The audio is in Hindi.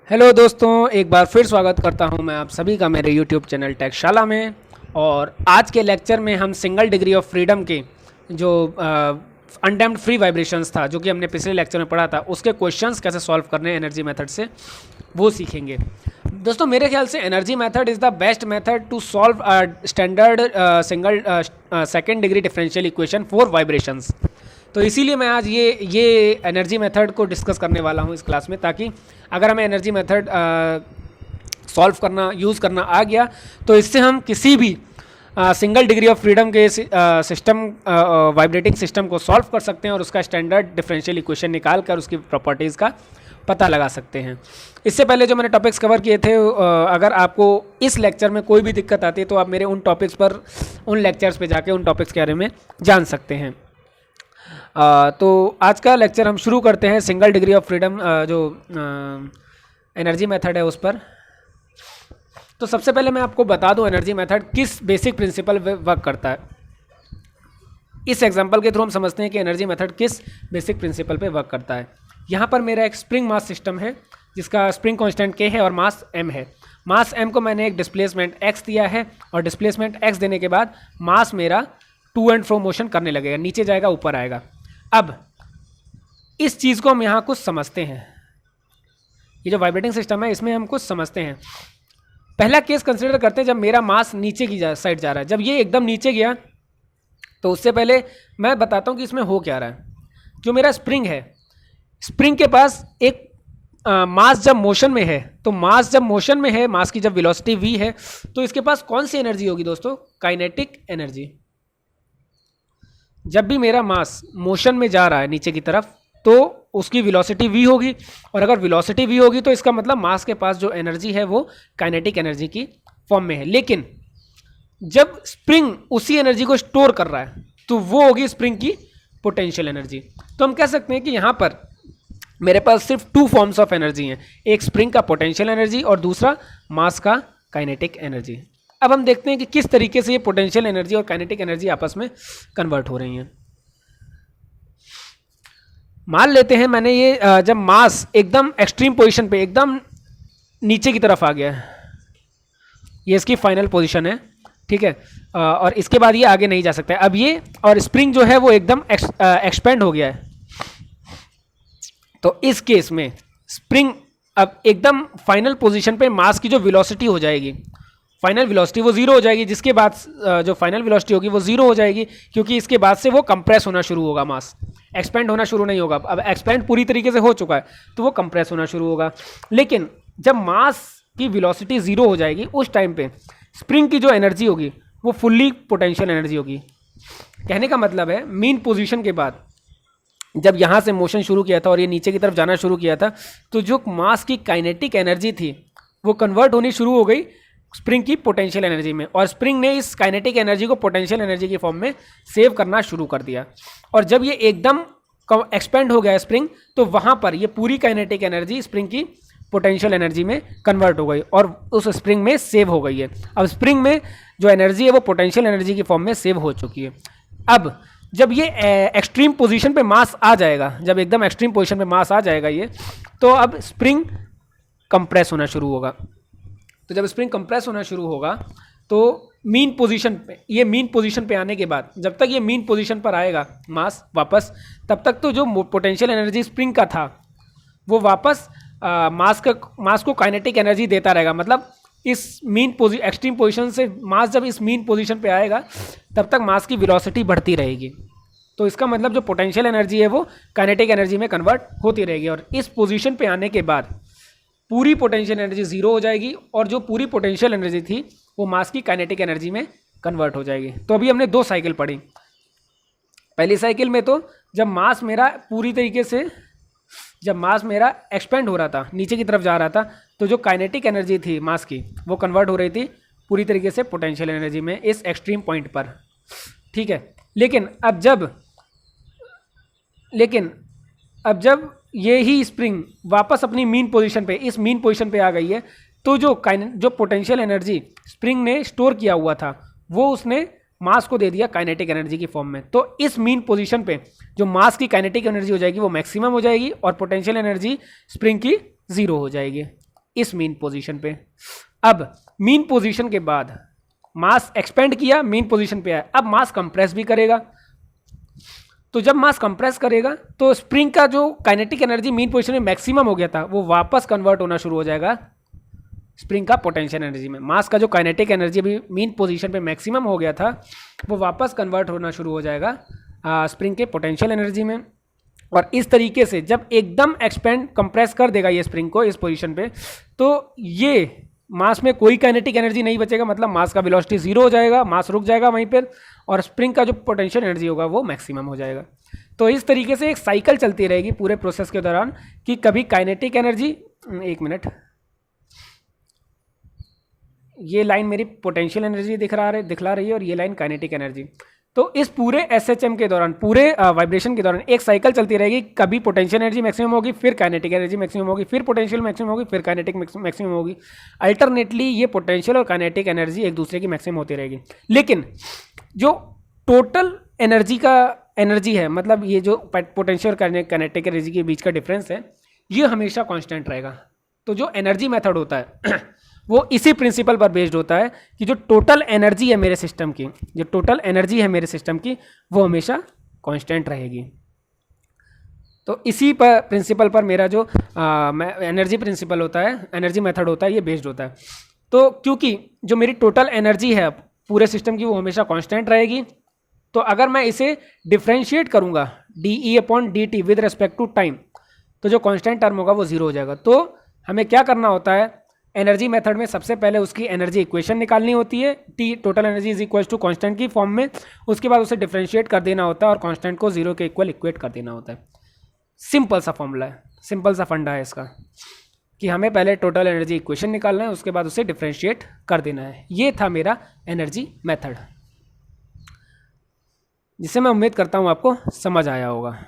हेलो दोस्तों, एक बार फिर स्वागत करता हूं मैं आप सभी का मेरे यूट्यूब चैनल टेकशाला में। और आज के लेक्चर में हम सिंगल डिग्री ऑफ फ्रीडम के जो अनडैम्प्ड फ्री वाइब्रेशंस था, जो कि हमने पिछले लेक्चर में पढ़ा था, उसके क्वेश्चंस कैसे सॉल्व करने हैं एनर्जी मेथड से, वो सीखेंगे। दोस्तों, मेरे ख्याल से energy method is the best method to solve standard single second degree differential equation for vibrations. तो इसीलिए मैं आज ये एनर्जी मेथड को डिस्कस करने वाला हूँ इस क्लास में, ताकि अगर हमें एनर्जी मेथड सॉल्व करना, यूज़ करना आ गया, तो इससे हम किसी भी सिंगल डिग्री ऑफ फ्रीडम के सिस्टम, वाइब्रेटिंग सिस्टम को सॉल्व कर सकते हैं और उसका स्टैंडर्ड डिफरेंशियल इक्वेशन निकाल कर उसकी प्रॉपर्टीज़ का पता लगा सकते हैं। इससे पहले जो मैंने टॉपिक्स कवर किए थे, अगर आपको इस लेक्चर में कोई भी दिक्कत आती है तो आप मेरे उन टॉपिक्स पर, उन लेक्चर्स पे जाके उन टॉपिक्स के बारे में जान सकते हैं। तो आज का लेक्चर हम शुरू करते हैं सिंगल डिग्री ऑफ फ्रीडम जो एनर्जी मेथड है उस पर। तो सबसे पहले मैं आपको बता दूं एनर्जी मेथड किस बेसिक प्रिंसिपल पे वर्क करता है। इस एग्जांपल के थ्रू हम समझते हैं कि एनर्जी मेथड किस बेसिक प्रिंसिपल पे वर्क करता है। यहाँ पर मेरा एक स्प्रिंग मास सिस्टम है जिसका स्प्रिंग कांस्टेंट k है और मास m है। मास m को मैंने एक डिस्प्लेसमेंट x दिया है और डिस्प्लेसमेंट x देने के बाद मास मेरा टू एंड फ्रो मोशन करने लगेगा, नीचे जाएगा ऊपर आएगा। अब इस चीज़ को हम यहाँ कुछ समझते हैं। ये जो वाइब्रेटिंग सिस्टम है इसमें हम कुछ समझते हैं। पहला केस कंसिडर करते हैं जब मेरा मास नीचे की साइड जा रहा है। जब ये एकदम नीचे गया तो उससे पहले मैं बताता हूँ कि इसमें हो क्या रहा है। जो मेरा स्प्रिंग है, स्प्रिंग के पास एक मास जब मोशन में है, तो मास जब मोशन में है, मास की जब वेलोसिटी v है, तो इसके पास कौन सी एनर्जी होगी दोस्तों? Kinetic energy. जब भी मेरा मास मोशन में जा रहा है नीचे की तरफ, तो उसकी वेलोसिटी v होगी, और अगर वेलोसिटी v होगी तो इसका मतलब मास के पास जो एनर्जी है वो काइनेटिक एनर्जी की फॉर्म में है। लेकिन जब स्प्रिंग उसी एनर्जी को स्टोर कर रहा है तो वो होगी स्प्रिंग की पोटेंशियल एनर्जी। तो हम कह सकते हैं कि यहाँ पर मेरे पास सिर्फ टू फॉर्म्स ऑफ एनर्जी हैं, एक स्प्रिंग का पोटेंशियल एनर्जी और दूसरा मास का काइनेटिक एनर्जी। अब हम देखते हैं कि किस तरीके से ये पोटेंशियल एनर्जी और काइनेटिक एनर्जी आपस में कन्वर्ट हो रही हैं। मान लेते हैं मैंने ये जब मास एकदम एक्सट्रीम पोजीशन पे, एकदम नीचे की तरफ आ गया है, ये इसकी फाइनल पोजीशन है, ठीक है, और इसके बाद ये आगे नहीं जा सकता है। अब ये और स्प्रिंग जो है वो एकदम एक्सपेंड हो गया है। तो इस केस में स्प्रिंग अब एकदम फाइनल पोजीशन पे मास की जो वेलोसिटी हो जाएगी, फाइनल वेलोसिटी वो जीरो हो जाएगी, जिसके बाद जो फाइनल वेलोसिटी होगी वो जीरो हो जाएगी, क्योंकि इसके बाद से वो कंप्रेस होना शुरू होगा, मास एक्सपेंड होना शुरू नहीं होगा। अब एक्सपेंड पूरी तरीके से हो चुका है तो वो कंप्रेस होना शुरू होगा। लेकिन जब मास की वेलोसिटी जीरो हो जाएगी, उस टाइम पे स्प्रिंग की जो एनर्जी होगी वो फुल्ली पोटेंशियल एनर्जी होगी। कहने का मतलब है मीन पोजीशन के बाद जब यहाँ से मोशन शुरू किया था और ये नीचे की तरफ जाना शुरू किया था, तो जो मास की काइनेटिक एनर्जी थी वो कन्वर्ट होनी शुरू हो गई स्प्रिंग की पोटेंशियल एनर्जी में, और स्प्रिंग ने इस काइनेटिक एनर्जी को पोटेंशियल एनर्जी की फॉर्म में सेव करना शुरू कर दिया। और जब ये एकदम एक्सपेंड हो गया स्प्रिंग, तो वहाँ पर ये पूरी काइनेटिक एनर्जी स्प्रिंग की पोटेंशियल एनर्जी में कन्वर्ट हो गई और उस स्प्रिंग में सेव हो गई है। अब स्प्रिंग में जो एनर्जी है वो पोटेंशियल एनर्जी की फॉर्म में सेव हो चुकी है। अब जब ये एक्सट्रीम पोजीशन पे मास आ जाएगा, जब एकदम एक्सट्रीम पोजीशन पे मास आ जाएगा ये, तो अब स्प्रिंग कंप्रेस होना शुरू होगा। तो जब स्प्रिंग कंप्रेस होना शुरू होगा तो मीन पोजीशन पे, ये मीन पोजीशन पे आने के बाद, जब तक ये मीन पोजीशन पर आएगा मास वापस, तब तक तो जो पोटेंशियल एनर्जी स्प्रिंग का था वो वापस मास को काइनेटिक एनर्जी देता रहेगा। मतलब इस एक्सट्रीम पोजीशन से मास जब इस मीन पोजीशन पे आएगा तब तक मास की वेलोसिटी बढ़ती रहेगी। तो इसका मतलब जो पोटेंशियल एनर्जी है वो काइनेटिक एनर्जी में कन्वर्ट होती रहेगी, और इस पोजीशन पे आने के बाद पूरी पोटेंशियल एनर्जी जीरो हो जाएगी, और जो पूरी पोटेंशियल एनर्जी थी वो मास की काइनेटिक एनर्जी में कन्वर्ट हो जाएगी। तो अभी हमने दो साइकिल पढ़ी। पहली साइकिल में तो जब मास मेरा पूरी तरीके से, जब मास मेरा एक्सपेंड हो रहा था, नीचे की तरफ जा रहा था, तो जो काइनेटिक एनर्जी थी मास की वो कन्वर्ट हो रही थी पूरी तरीके से पोटेंशियल एनर्जी में इस एक्सट्रीम पॉइंट पर, ठीक है। लेकिन अब जब ये ही स्प्रिंग वापस अपनी मीन पोजीशन पे, इस मीन पोजीशन पे आ गई है, तो जो पोटेंशियल एनर्जी स्प्रिंग ने स्टोर किया हुआ था वो उसने मास को दे दिया काइनेटिक एनर्जी की फॉर्म में। तो इस मीन पोजीशन पे जो मास की काइनेटिक एनर्जी हो जाएगी वो मैक्सिमम हो जाएगी और पोटेंशियल एनर्जी स्प्रिंग की जीरो हो जाएगी। इस मीन पोजीशन पे। अब मीन पोजीशन के बाद मास एक्सपेंड किया, मीन पोजीशन पे आया, अब मास कंप्रेस भी करेगा। तो जब मास कंप्रेस करेगा तो स्प्रिंग का जो काइनेटिक एनर्जी मीन पोजीशन में मैक्सिमम हो गया था वो वापस कन्वर्ट होना शुरू हो जाएगा स्प्रिंग का पोटेंशियल एनर्जी में। मास का जो काइनेटिक एनर्जी अभी मीन पोजीशन पे मैक्सिमम हो गया था वो वापस कन्वर्ट होना शुरू हो जाएगा स्प्रिंग के पोटेंशियल एनर्जी में। और इस तरीके से जब एकदम एक्सपेंड कंप्रेस कर देगा ये स्प्रिंग को इस पोजीशन पे, तो ये मास में कोई काइनेटिक एनर्जी नहीं बचेगा, मतलब मास का वेलोसिटी जीरो हो जाएगा, मास रुक जाएगा वहीं पर, और स्प्रिंग का जो पोटेंशियल एनर्जी होगा वो मैक्सिमम हो जाएगा। तो इस तरीके से एक साइकिल चलती रहेगी पूरे प्रोसेस के दौरान कि कभी काइनेटिक एनर्जी, एक मिनट, ये लाइन मेरी पोटेंशियल एनर्जी दिखला रही है और ये लाइन काइनेटिक एनर्जी। तो इस पूरे एसएचएम के दौरान, पूरे वाइब्रेशन के दौरान एक साइकिल चलती रहेगी, कभी पोटेंशियल एनर्जी मैक्सिमम होगी, फिर काइनेटिक एनर्जी मैक्सिमम होगी, फिर पोटेंशियल मैक्सिमम होगी, फिर काइनेटिक मैक्सिमम होगी। अल्टरनेटली ये पोटेंशियल और काइनेटिक एनर्जी एक दूसरे की मैक्सिमम होती रहेगी। लेकिन जो टोटल एनर्जी है, मतलब ये जो पोटेंशियल और काइनेटिक एनर्जी के बीच का डिफरेंस है, ये हमेशा कांस्टेंट रहेगा। तो जो एनर्जी मेथड होता है वो इसी प्रिंसिपल पर बेस्ड होता है कि जो टोटल एनर्जी है मेरे सिस्टम की, जो टोटल एनर्जी है मेरे सिस्टम की, वो हमेशा कांस्टेंट रहेगी। तो इसी पर प्रिंसिपल पर मेरा जो एनर्जी प्रिंसिपल होता है, एनर्जी मेथड होता है, ये बेस्ड होता है। तो क्योंकि जो मेरी टोटल एनर्जी है पूरे सिस्टम की वो हमेशा कांस्टेंट रहेगी, तो अगर मैं इसे डिफ्रेंशिएट करूंगा dE/dt with respect to time, तो जो कांस्टेंट टर्म होगा वो जीरो हो जाएगा। तो हमें क्या करना होता है, एनर्जी मेथड में सबसे पहले उसकी एनर्जी इक्वेशन निकालनी होती है, T total energy is equal to constant की फॉर्म में, उसके बाद उसे डिफरेंशिएट कर देना होता है और कांस्टेंट को जीरो के इक्वल इक्वेट कर देना होता है। सिंपल सा फॉर्मूला है, सिंपल सा फंडा है इसका कि हमें पहले टोटल एनर्जी इक्वेशन निकालना है, उसके बाद उसे डिफरेंशिएट कर देना है। ये था मेरा एनर्जी मेथड, जिसे मैं उम्मीद करता हूँ आपको समझ आया होगा।